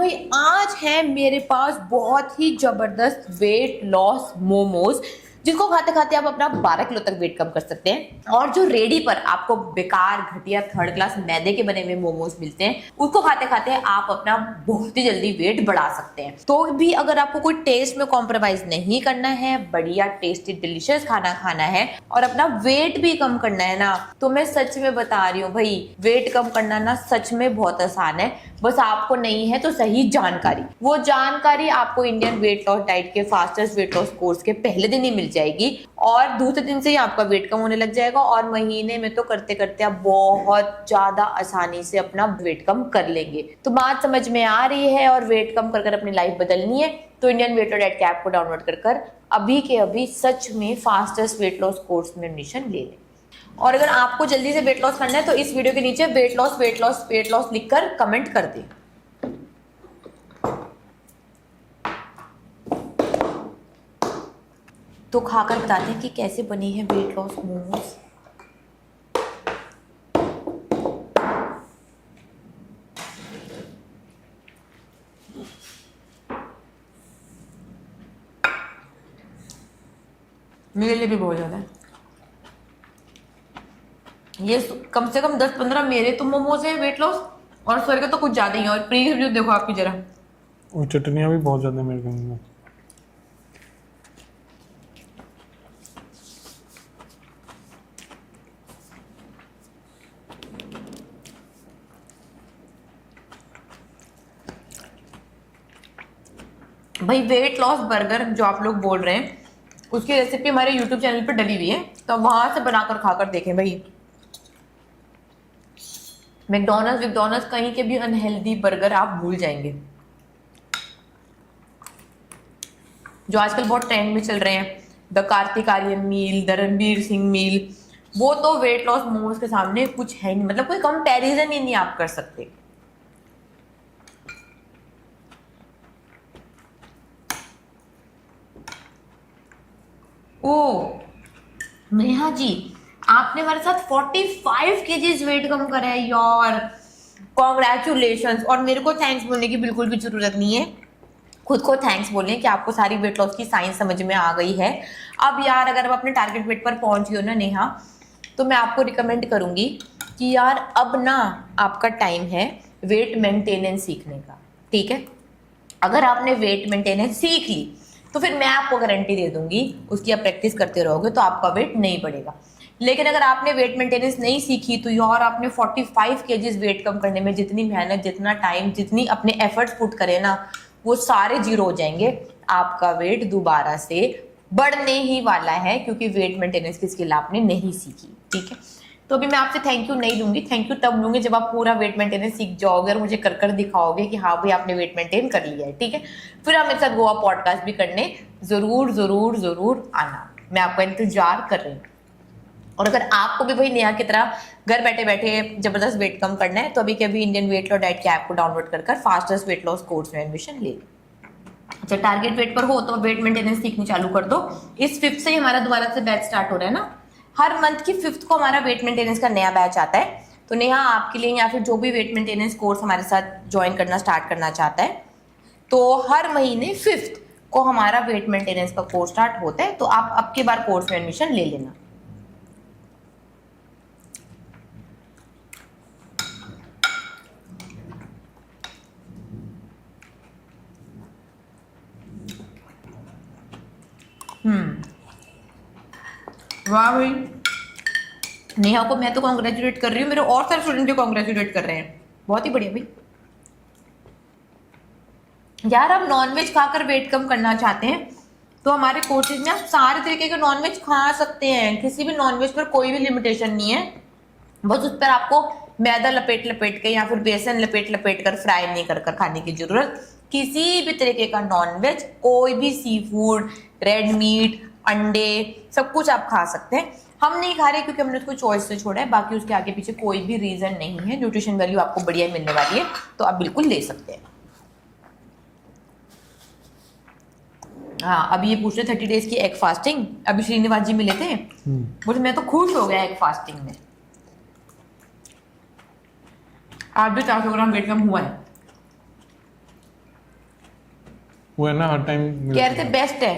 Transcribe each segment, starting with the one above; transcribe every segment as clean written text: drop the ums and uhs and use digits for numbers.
भाई आज है मेरे पास बहुत ही जबरदस्त वेट लॉस मोमोज, जिनको खाते खाते आप अपना 12 किलो तक वेट कम कर सकते हैं। और जो रेडी पर आपको बेकार घटिया थर्ड क्लास मैदे के बने हुए मोमोज मिलते हैं, उसको खाते खाते आप अपना बहुत ही जल्दी वेट बढ़ा सकते हैं। तो भी अगर आपको कोई टेस्ट में कॉम्प्रोमाइज नहीं करना है, बढ़िया टेस्टी डिलीशियस खाना खाना है और अपना वेट भी कम करना है ना, तो मैं सच में बता रही हूँ भाई, वेट कम करना ना सच में बहुत आसान है। बस आपको नहीं है तो सही जानकारी। वो जानकारी आपको इंडियन वेट लॉस डाइट के फास्टेस्ट वेट लॉस कोर्स के पहले दिन ही मिल जाएगी और दूसरे दिन से ही आपका वेट कम होने लग जाएगा और महीने में तो करते करते आप बहुत ज्यादा आसानी से अपना वेट कम कर लेंगे। तो बात समझ में आ रही है और वेट कम कर अपनी लाइफ बदलनी है तो इंडियन वेट लॉस डाइट के ऐप को डाउनलोड कर अभी के अभी सच में फास्टेस्ट वेट लॉस कोर्स में एडमिशन ले लें। और अगर आपको जल्दी से वेट लॉस करना है तो इस वीडियो के नीचे weight loss weight loss weight loss लिखकर कमेंट कर दें। तो खाकर बताते हैं कि कैसे बनी है वेट लॉस मोमोज। मेरे लिए भी बहुत ज्यादा है ये, कम से कम 10-15 मेरे तो मोमोज हैं वेट लॉस और सर के तो कुछ ज्यादा ही है। और प्लीज जो देखो आपकी जरा, और चटनियाँ भी बहुत ज़्यादा मेरे को। भाई वेट लॉस बर्गर जो आप लोग बोल रहे हैं उसकी रेसिपी हमारे यूट्यूब चैनल पर डली हुई है, तो वहां से बनाकर खाकर देखें भाई। मैकडॉनल्ड्स कहीं के भी अनहेल्दी बर्गर आप भूल जाएंगे जो आजकल बहुत ट्रेंड में चल रहे हैं। The Kartik Aaryan meal, the Ranveer Singh meal, वो तो वेट लॉस मोमोज के सामने कुछ है नहीं, मतलब कोई कंपैरिजन ही नहीं आप कर सकते। ओ नेहा जी, आपने हमारे साथ 45 केजीज वेट कम करा है यार, कॉन्ग्रेचुलेशन। और मेरे को थैंक्स बोलने की बिल्कुल भी जरूरत नहीं है, खुद को थैंक्स बोलें कि आपको सारी वेट लॉस की साइंस समझ में आ गई है। अब यार अगर आप अपने टारगेट वेट पर पहुंच गए हो ना नेहा, तो मैं आपको रिकमेंड करूंगी कि यार अब ना आपका टाइम है वेट मेंटेनेंस सीखने का। ठीक है, अगर आपने वेट मेंटेनेंस सीख ली तो फिर मैं आपको गारंटी दे दूंगी उसकी आप प्रैक्टिस करते रहोगे तो आपका वेट नहीं बढ़ेगा। लेकिन अगर आपने वेट मेंटेनेंस नहीं सीखी तो यार आपने 45 केजीज वेट कम करने में जितनी मेहनत, जितना टाइम, जितनी अपने एफर्ट्स पुट करे ना, वो सारे जीरो हो जाएंगे। आपका वेट दोबारा से बढ़ने ही वाला है क्योंकि वेट मेंटेनेंस की स्किल आपने नहीं सीखी। ठीक है, तो अभी मैं आपसे थैंक यू नहीं दूंगी, थैंक यू तब लूंगी जब आप पूरा वेट मेंटेनेंस सीख जाओगे और मुझे कर दिखाओगे कि हाँ भाई आपने वेट मेंटेन कर लिया है। ठीक है, फिर आप मेरे साथ गोवा पॉडकास्ट भी करने जरूर जरूर जरूर आना, मैं आपका इंतजार कर रही हूँ। और अगर आपको भी भाई नेहा की तरह घर बैठे बैठे जबरदस्त वेट कम करना है तो अभी के अभी इंडियन वेट लॉस डाइट के ऐप को डाउनलोड कर फास्टेस्ट वेट लॉस कोर्स में एडमिशन ले लो। अच्छा, टारगेट वेट पर हो तो वेट मेंटेनेंस सीखनी चालू कर दो। इस 5th से ही हमारा दोबारा से बैच स्टार्ट हो रहा है ना, हर मंथ की 5th को हमारा वेट मेंटेनेंस का नया बैच आता है। तो नेहा आपके लिए या फिर जो भी वेट मेंटेनेंस कोर्स हमारे साथ ज्वाइन करना स्टार्ट करना चाहता है, तो हर महीने 5th को हमारा वेट मेंटेनेंस का कोर्स स्टार्ट होता है, तो आप अब की बार कोर्स में एडमिशन ले लेना। वाह भाई, नेहा को मैं तो कॉन्ग्रेचुलेट कर रही हूँ, मेरे और सारे स्टूडेंट भी कॉन्ग्रेचुलेट कर रहे हैं, बहुत ही बढ़िया भाई। यार आप नॉनवेज खाकर वेट कम करना चाहते हैं तो हमारे कोर्सेज में आप सारे तरीके के नॉनवेज खा सकते हैं, किसी भी नॉनवेज पर कोई भी लिमिटेशन नहीं है। बस उस पर आपको मैदा लपेट लपेट के या फिर बेसन लपेट लपेट कर फ्राई नहीं कर खाने की जरूरत। किसी भी तरीके का नॉनवेज, कोई भी सी फूड, रेड मीट, अंडे, सब कुछ आप खा सकते हैं। हम नहीं खा रहे क्योंकि हमने उसको चॉइस से छोड़ा है, बाकी उसके आगे पीछे कोई भी रीजन नहीं है। न्यूट्रिशन वैल्यू आपको बढ़िया मिलने वाली है तो आप बिल्कुल ले सकते हैं। हाँ, अभी ये पूछ रहे 30 डेज की एग फास्टिंग, अभी श्रीनिवास जी मिले थे, बोले मैं तो खुश हो गया एग फास्टिंग में। आज भी 400 ग्राम वेट कम हुआ है। वो है ना हर टाइम कह रहे थे बेस्ट है।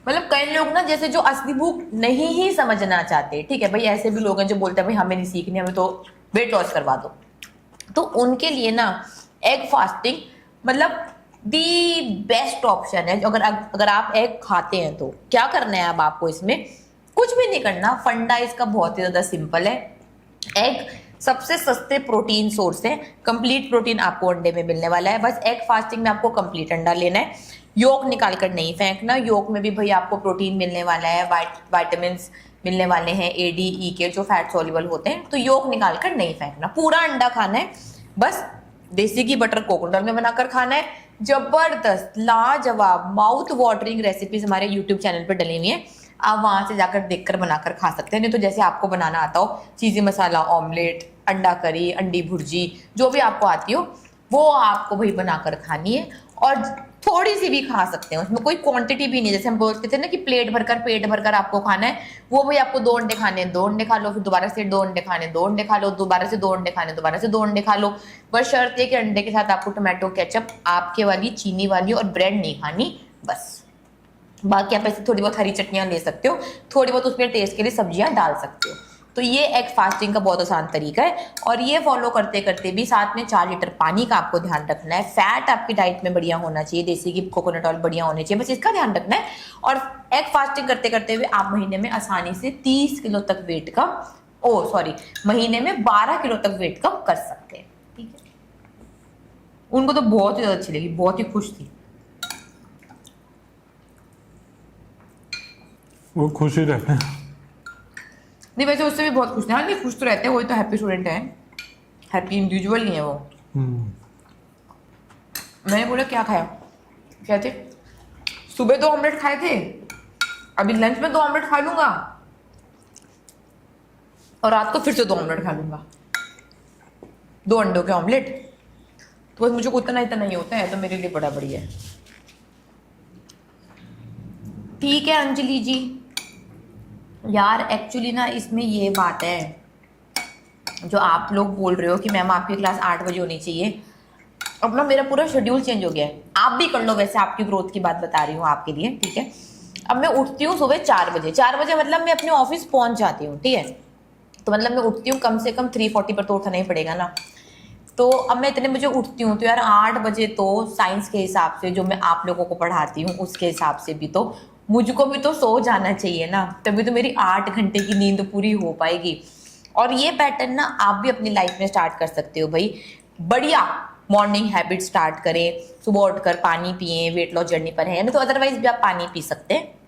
मतलब कई लोग ना जैसे जो असली भूख नहीं ही समझना चाहते, ठीक है भाई, ऐसे भी लोग हैं जो बोलते हैं भाई हमें नहीं सीखनी, हमें तो वेट लॉस करवा दो, तो उनके लिए ना एग फास्टिंग मतलब दी बेस्ट ऑप्शन है। अगर अगर आप एग खाते हैं तो क्या करना है अब आपको, इसमें कुछ भी नहीं करना, फंडा इसका बहुत ही ज़्यादा सिंपल है। एग सबसे सस्ते प्रोटीन सोर्स है, कंप्लीट प्रोटीन आपको अंडे में मिलने वाला है। बस एग फास्टिंग में आपको कंप्लीट अंडा लेना है, योक निकाल कर नहीं फेंकना। योक में भी भाई आपको प्रोटीन मिलने वाला है, वाइटामिन मिलने वाले हैं, ए डी ई के जो फैट सॉल्युबल होते हैं, तो योक निकाल कर नहीं फेंकना, पूरा अंडा खाना है। बस देसी घी बटर कोकोनट में बनाकर खाना है। जबरदस्त लाजवाब माउथ वाटरिंग रेसिपीज हमारे यूट्यूब चैनल पर डली हुई है, आप वहां से जाकर देखकर बनाकर खा सकते हैं। नहीं तो जैसे आपको बनाना आता हो, चीज़ी मसाला ऑमलेट, अंडा करी, अंडी भुर्जी, जो भी आपको आती हो वो आपको भाई बनाकर खानी है। और थोड़ी सी भी खा सकते हैं, उसमें कोई क्वांटिटी भी नहीं, जैसे हम बोलते थे ना कि प्लेट भरकर पेट भरकर आपको खाना है, वो भाई आपको 2 अंडे खाने, 2 अंडे खा लो, फिर दोबारा से 2 अंडे खाने, 2 अंडे खा लो, दोबारा से 2 अंडे खाने, दोबारा से 2 अंडे खा लो। बस शर्त है कि अंडे के साथ आपको टोमेटो केचप आपके वाली चीनी वाली और ब्रेड नहीं खानी, बस। बाकी आप ऐसे थोड़ी बहुत हरी चटनियाँ ले सकते हो, थोड़ी बहुत उसमें टेस्ट के लिए सब्जियाँ डाल सकते हो। तो ये एग फास्टिंग का बहुत आसान तरीका है, और ये फॉलो करते करते भी साथ में 4 लीटर पानी का आपको ध्यान रखना है। फैट आपकी डाइट में बढ़िया होना चाहिए, देसी घी कोकोनट ऑयल बढ़िया होने चाहिए, बस इसका ध्यान रखना है। और एग फास्टिंग करते करते हुए आप महीने में आसानी से 30 किलो तक वेट कम, महीने में 12 किलो तक वेट कम कर सकते हैं, ठीक है। उनको तो बहुत ही ज़्यादा अच्छी लगी, बहुत ही खुश थी वो खुश ही रहते हैं। नहीं वैसे उससे भी बहुत खुश थे, हाँ नहीं खुश तो रहते हैं, वही तो हैप्पी स्टूडेंट है, हैप्पी इंडिविजुअल नहीं है वो। मैंने बोला क्या खाया, क्या थे, सुबह 2 ऑमलेट खाए थे, अभी लंच में 2 ऑमलेट खा लूंगा, और रात को फिर से 2 ऑमलेट खा लूंगा, 2 अंडों के ऑमलेट। तो बस मुझे उतना इतना ही होता है, तो मेरे लिए बड़ा बढ़िया है। ठीक है अंजलि जी, यार एक्चुअली ना इसमें ये बात है जो आप लोग बोल रहे हो कि मैम आपकी क्लास 8 बजे होनी चाहिए, अब ना मेरा पूरा शेड्यूल चेंज हो गया है। आप भी कर लो, वैसे आपकी ग्रोथ की बात बता रही हूँ आपके लिए, ठीक है। अब मैं उठती हूँ सुबह 4 बजे, 4 बजे मतलब मैं अपने ऑफिस पहुँच जाती हूँ, ठीक है। तो मतलब मैं उठती हूँ कम से कम 3:40 पर तो उठना ही पड़ेगा ना। तो अब मैं इतने बजे उठती हूँ, तो यार 8 बजे तो साइंस के हिसाब से जो मैं आप लोगों को पढ़ाती हूँ उसके हिसाब से भी तो मुझको भी तो सो जाना चाहिए ना, तभी तो मेरी 8 घंटे की नींद पूरी हो पाएगी। और ये पैटर्न ना आप भी अपनी लाइफ में स्टार्ट कर सकते हो भाई, बढ़िया मॉर्निंग हैबिट स्टार्ट करें, सुबह उठकर पानी पिए, वेट लॉस जर्नी पर है ना, तो अदरवाइज भी आप पानी पी सकते हैं।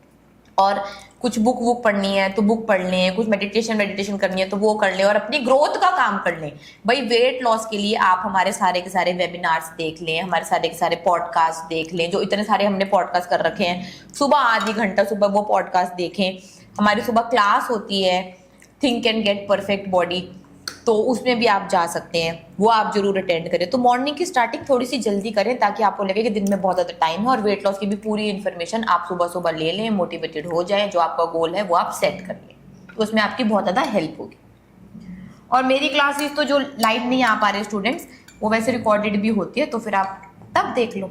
और कुछ बुक पढ़नी है तो बुक पढ़ लें, कुछ मेडिटेशन करनी है तो वो कर लें, और अपनी ग्रोथ का काम कर लें भाई। वेट लॉस के लिए आप हमारे सारे के सारे वेबिनार्स देख लें, हमारे सारे के सारे पॉडकास्ट देख लें, जो इतने सारे हमने पॉडकास्ट कर रखे हैं। सुबह आधी घंटा सुबह वो पॉडकास्ट देखें, हमारी सुबह क्लास होती है think and gate perfect body, तो उसमें भी आप जा सकते हैं, वो आप जरूर अटेंड करें। तो मॉर्निंग की स्टार्टिंग थोड़ी सी जल्दी करें ताकि आपको लगे कि दिन में बहुत ज़्यादा टाइम है, और वेट लॉस की भी पूरी इन्फॉर्मेशन आप सुबह सुबह ले लें, मोटिवेटेड हो जाए, जो आपका गोल है वो आप सेट कर लें, तो उसमें आपकी बहुत ज़्यादा हेल्प होगी। और मेरी क्लासेस तो जो लाइव नहीं आ पा रहे स्टूडेंट्स, वो वैसे रिकॉर्डेड भी होती है, तो फिर आप तब देख लो,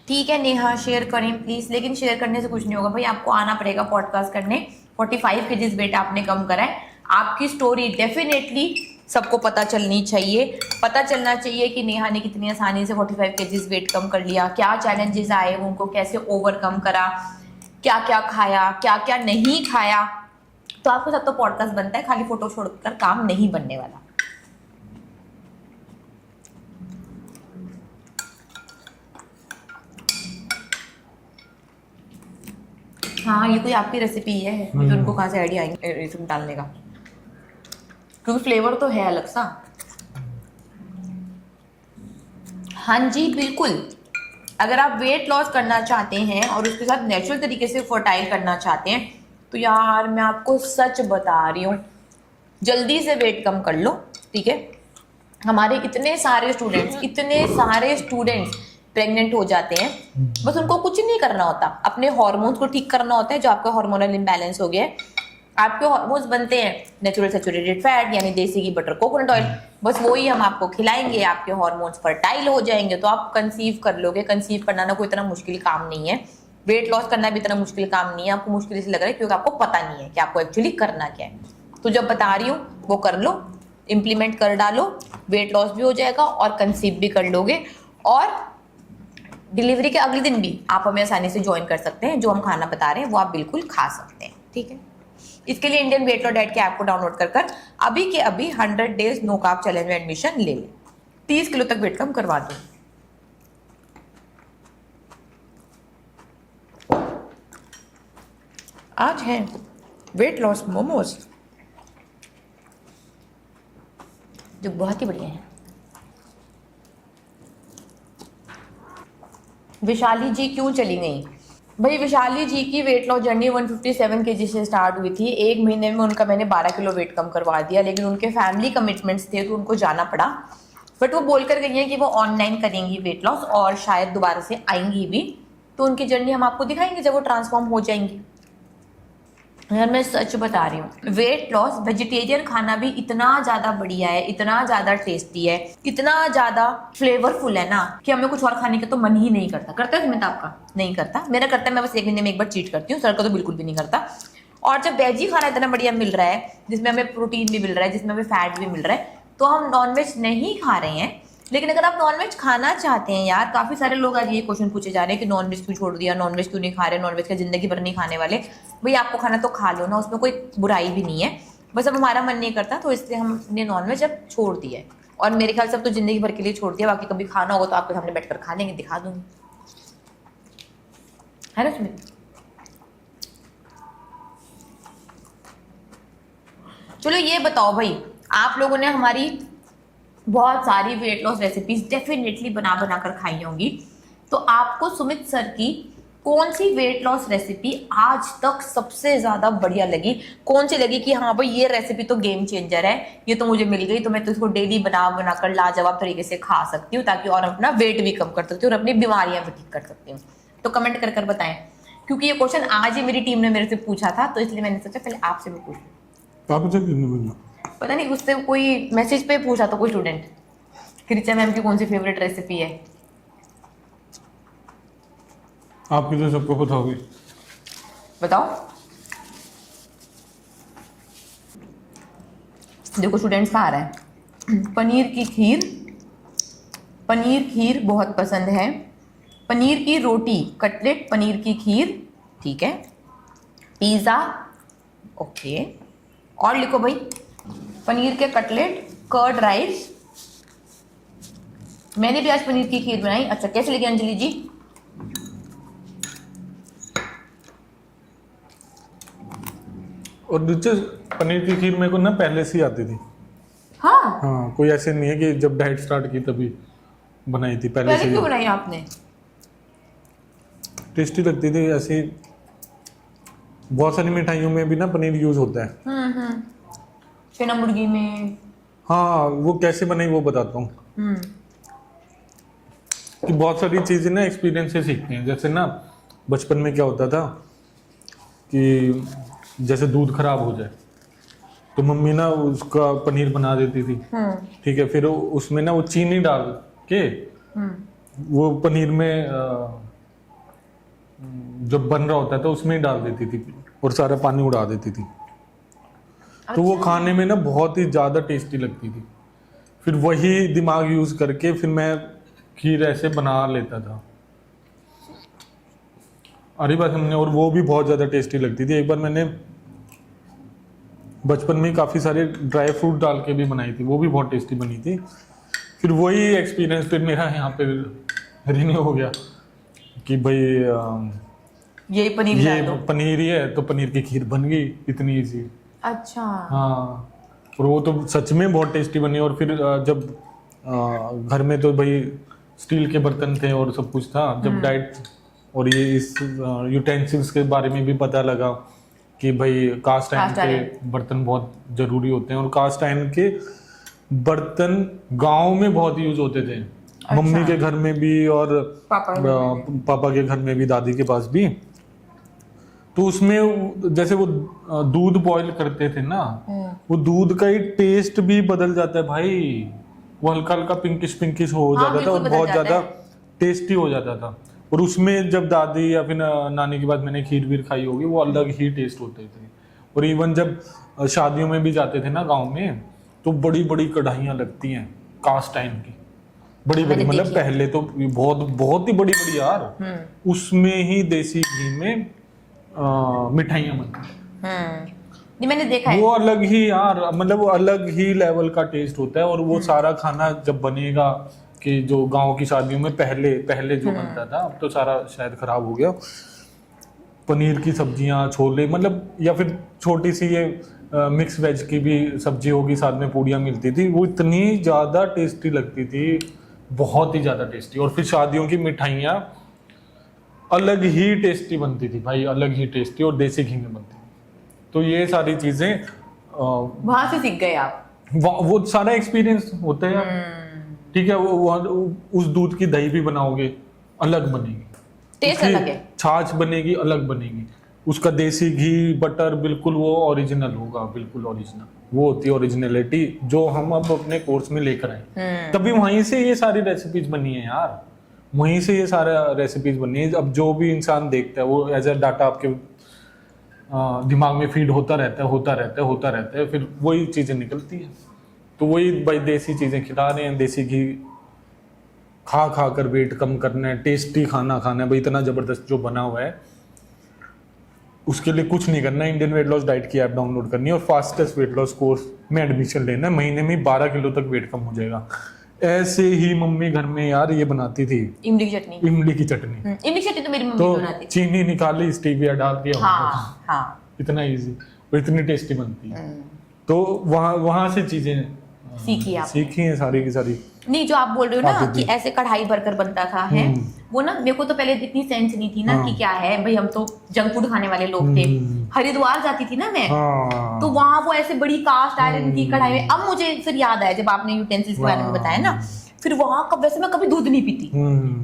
ठीक है। नेहा शेयर करें प्लीज़, लेकिन शेयर करने से कुछ नहीं होगा भाई, आपको आना पड़ेगा पॉडकास्ट करने। 45 केजीज वेट आपने कम करा है, आपकी स्टोरी डेफिनेटली सबको पता चलनी चाहिए, पता चलना चाहिए कि नेहा ने कितनी आसानी से 45 केजीज वेट कम कर लिया, क्या चैलेंजेस आए, उनको कैसे ओवरकम करा, क्या क्या खाया, क्या क्या नहीं खाया। तो आपके साथ तो पॉडकास्ट बनता है, खाली फोटो छोड़कर काम नहीं बनने वाला। हाँ ये कोई आपकी रेसिपी है, तो उनको कहाँ से आइडिया आएंगे रेसिपी डालने का, क्योंकि फ्लेवर तो है अलग सा। हाँ जी बिल्कुल, अगर आप वेट लॉस करना चाहते हैं और उसके साथ नेचुरल तरीके से फर्टाइल करना चाहते हैं, तो यार मैं आपको सच बता रही हूँ, जल्दी से वेट कम कर लो, ठीक है। हमारे इतने सारे स्टूडेंट्स प्रेग्नेंट हो जाते हैं, बस उनको कुछ नहीं करना होता, अपने हार्मोन्स को ठीक करना होता है, जो आपका हार्मोनल इम्बैलेंस हो गया है, आपके हार्मोन्स बनते हैं नेचुरल सैचुरेटेड फैट यानी देसी घी बटर कोकोनट ऑयल, बस वही हम आपको खिलाएंगे, आपके हार्मोन्स फर्टाइल हो जाएंगे तो आप कंसीव कर लोगे। कंसीव करना ना कोई इतना मुश्किल काम नहीं है, वेट लॉस करना भी इतना मुश्किल काम नहीं है। आपको मुश्किल इसलिए लग रहा है क्योंकि आपको पता नहीं है कि आपको एक्चुअली करना क्या है। तो जब बता रही हूँ वो कर लो, इम्प्लीमेंट कर डालो, वेट लॉस भी हो जाएगा और कंसीव भी कर लोगे, और डिलीवरी के अगले दिन भी आप हमें आसानी से ज्वाइन कर सकते हैं। जो हम खाना बता रहे हैं वो आप बिल्कुल खा सकते हैं, ठीक है। इसके लिए इंडियन वेट लॉस डाइट के ऐप को डाउनलोड कर अभी के अभी 100 डेज नो कार्ब चैलेंज में एडमिशन ले लें। 30 किलो तक वेट कम करवा दो। आज है वेट लॉस मोमोज जो बहुत ही बढ़िया है। विशाली जी क्यों चली गई? भाई विशाली जी की वेट लॉस जर्नी 157 kg से स्टार्ट हुई थी। 1 महीने में उनका मैंने 12 किलो वेट कम करवा दिया, लेकिन उनके फैमिली कमिटमेंट्स थे तो उनको जाना पड़ा। बट वो बोल कर गई हैं कि वो ऑनलाइन करेंगी वेट लॉस और शायद दोबारा से आएंगी भी, तो उनकी जर्नी हम आपको दिखाएंगे जब वो ट्रांसफॉर्म हो जाएंगी। यार मैं सच बता रही हूँ, वेट लॉस वेजिटेरियन खाना भी इतना ज़्यादा बढ़िया है, इतना ज़्यादा टेस्टी है, इतना ज़्यादा फ्लेवरफुल है ना कि हमें कुछ और खाने का तो मन ही नहीं करता। करता है तुम्हें? तो आपका नहीं करता, मेरा करता है। मैं बस 1 महीने में एक बार चीट करती हूँ, सर का तो बिल्कुल भी नहीं करता। और जब वेजी खाना इतना बढ़िया मिल रहा है, जिसमें हमें प्रोटीन भी मिल रहा है, जिसमें हमें फैट भी मिल रहा है, तो हम नॉनवेज नहीं खा रहे हैं। लेकिन अगर आप नॉनवेज खाना चाहते हैं, यार काफ़ी सारे लोग आज ये क्वेश्चन पूछे जा रहे हैं कि नॉनवेज क्यों छोड़ दिया, नॉनवेज क्यों नहीं खा रहे, नॉनवेज का जिंदगी भर नहीं खाने वाले। भाई आपको खाना तो खा लो ना, उसमें कोई बुराई भी नहीं है, बस अब हमारा मन नहीं करता तो इसलिए हमने नॉनवेज अब छोड़ दिया है। और मेरे ख्याल से अब तो जिंदगी भर के लिए छोड़ दिया। बाकी कभी खाना होगा तो आपके सामने बैठकर खा लेंगे, दिखा दूंगी, है ना उसमें। चलो ये बताओ भाई, आप लोगों ने हमारी बहुत सारी वेट लॉस रेसिपीज डेफिनेटली बना बना कर खाई होंगी, तो आपको सुमित सर की कौन सी वेट लॉस रेसिपी आज तक सबसे ज़्यादा बढ़िया लगी? कौन सी लगी कि हाँ भाई ये रेसिपी तो गेम चेंजर है, ये तो मुझे मिल गई तो मैं तो इसको डेली बना बना कर लाजवाब तरीके से खा सकती हूँ, ताकि और अपना वेट भी कम कर सकती हूँ और अपनी बीमारियां भी ठीक कर सकती हूँ? तो कमेंट कर बताएं, क्योंकि ये क्वेश्चन आज ही मेरी टीम ने मेरे से पूछा था, तो इसलिए मैंने सोचा पहले आपसे भी पूछ लूँ। पता नहीं उससे कोई मैसेज पे पूछा तो कोई स्टूडेंट कि रिचा मैम की कौन सी फेवरेट रेसिपी है। आपकी तो सबको पता होगी, बताओ। देखो स्टूडेंट्स का आ रहा है पनीर की खीर, पनीर खीर बहुत पसंद है, पनीर की रोटी कटलेट, पनीर की खीर, ठीक है, पिज़्ज़ा, ओके, और लिखो भाई पनीर के कटलेट, कर्ड राइस। मैंने भी आज पनीर की खीर बनाई। अच्छा कैसे लिखी अंजलि जी? और नीचे पनीर की खीर मेरे को ना पहले से ही आती थी। हाँ, कोई ऐसे नहीं है कि जब डाइट स्टार्ट की तभी बनाई थी, पहले से। क्यों बनाई आपने? टेस्टी लगती थी ऐसी। बहुत सारी मिठाइयों में भी ना पनीर यूज होता है। चना मुर्गी में। हाँ, वो कैसे बनाई वो बताता हूँ। कि बहुत सारी चीजें ना एक्सपीरियंस से सीखते हैं। जैसे ना बचपन में क्या होता था कि जैसे दूध खराब हो जाए तो मम्मी ना उसका पनीर बना देती थी, ठीक है, फिर उसमें ना वो चीनी डाल के वो पनीर में जब बन रहा होता था उसमें ही डाल देती थी और सारा पानी उड़ा देती थी। तो वो खाने में ना बहुत ही ज़्यादा टेस्टी लगती थी। फिर वही दिमाग यूज करके फिर मैं खीर ऐसे बना लेता था। अरे बात हमने, और वो भी बहुत ज़्यादा टेस्टी लगती थी। एक बार मैंने बचपन में काफ़ी सारे ड्राई फ्रूट डाल के भी बनाई थी, वो भी बहुत टेस्टी बनी थी। फिर वही एक्सपीरियंस फिर मेरा यहाँ पे रिन्यू हो गया कि भाई ये पनीर ही है तो पनीर की खीर बन गई, इतनी ईजी। अच्छा। हाँ, और वो तो सच में बहुत टेस्टी बनी। और फिर जब घर में तो भाई स्टील के बर्तन थे और सब कुछ था, जब डाइट और ये इस यूटेंसिल्स के बारे में भी पता लगा कि भाई कास्ट आयरन के बर्तन बहुत ज़रूरी होते हैं। और कास्ट आयरन के बर्तन गांव में बहुत यूज होते थे। अच्छा। मम्मी के घर में भी और पापा के घर में भी, दादी के पास भी। तो उसमें जैसे वो दूध बॉईल करते थे ना, वो दूध का ही टेस्ट भी बदल जाता है भाई। वो हल्का हल्का पिंकिश हो हाँ, जाता था बिल्कुल और बदल बहुत जाता ज्यादा है। टेस्टी हो जाता था। और उसमें जब दादी या फिर नानी के बाद मैंने खीर वीर खाई होगी, वो अलग ही टेस्ट होते थे। और इवन जब शादियों में भी जाते थे ना गाँव में, तो बड़ी बड़ी कढ़ाइयाँ लगती हैं कास्ट आयरन की, बड़ी बड़ी, मैंने मतलब देखी। पहले तो बहुत बहुत ही बड़ी बड़ी यार, उसमें ही देसी घी में मिठाइयाँ बनती हैं। नहीं मैंने देखा है। वो अलग ही यार, मतलब वो अलग ही लेवल का टेस्ट होता है। और वो सारा खाना जब बनेगा, कि जो गांव की शादियों में पहले पहले जो बनता था, अब तो सारा शायद खराब हो गया, पनीर की सब्जियां, छोले, मतलब या फिर छोटी सी ये मिक्स वेज की भी सब्जी होगी, साथ में पूड़ियाँ मिलती थी, वो इतनी ज़्यादा टेस्टी लगती थी, बहुत ही ज़्यादा टेस्टी। और फिर शादियों की मिठाइयाँ अलग ही टेस्टी बनती थी भाई, अलग ही टेस्टी, और देसी घी में बनती थी। तो ये सारी चीज़ें वहां से सीख गए आप। वो सारा एक्सपीरियंस होता है यार। ठीक है, वो उस दूध की दही भी बनाओगे, अलग बनेगी, टेस्ट उसकी अलग है। छाछ बनेगी, अलग बनेगी, उसका देसी घी बटर बिल्कुल वो ओरिजिनल होगा, बिल्कुल ओरिजिनल। वो होती है ओरिजिनलिटी, जो हम अब अपने कोर्स में लेकर आए। तभी वहीं से ये सारी रेसिपीज बनी है यार, वहीं से ये सारा रेसिपीज बनी है। अब जो भी इंसान देखता है, वो एज ए डाटा आपके दिमाग में फीड होता रहता है, फिर वही चीजें निकलती है। तो वही भाई देसी चीजें खिला रहे हैं, देसी घी खा खा कर वेट कम करना है, टेस्टी खाना खाना है भाई, इतना जबरदस्त जो बना हुआ है। उसके लिए कुछ नहीं करना है, इंडियन वेट लॉस डाइट की ऐप डाउनलोड करनी है और फास्टेस्ट वेट लॉस कोर्स में एडमिशन लेना है। महीने में 12 किलो तक वेट कम हो जाएगा। ऐसे ही मम्मी घर में यार ये बनाती थी, इमली की चटनी। इमली की चटनी। इमली की चटनी तो मेरी मम्मी तो बनाती थी। चीनी निकाली, स्टीविया डाल दिया, हाँ हाँ। इतना इजी और इतनी टेस्टी बनती है। तो वहां से चीजें सीखी हैं सारी की सारी। नहीं, जो आप बोल रहे हो ना कि ऐसे कढ़ाई भरकर बनता था है, वो ना मेरे को तो पहले इतनी सेंस नहीं थी ना कि क्या है भाई, हम तो जंक फूड खाने वाले लोग थे। हरिद्वार जाती थी ना मैं, तो वहां वो ऐसे बड़ी कास्ट आयरन की कढ़ाई में, अब मुझे फिर याद आया जब आपने यूटेंसिल्स के बारे में बताया ना, फिर वहां का वैसे मैं कभी दूध नहीं पीती,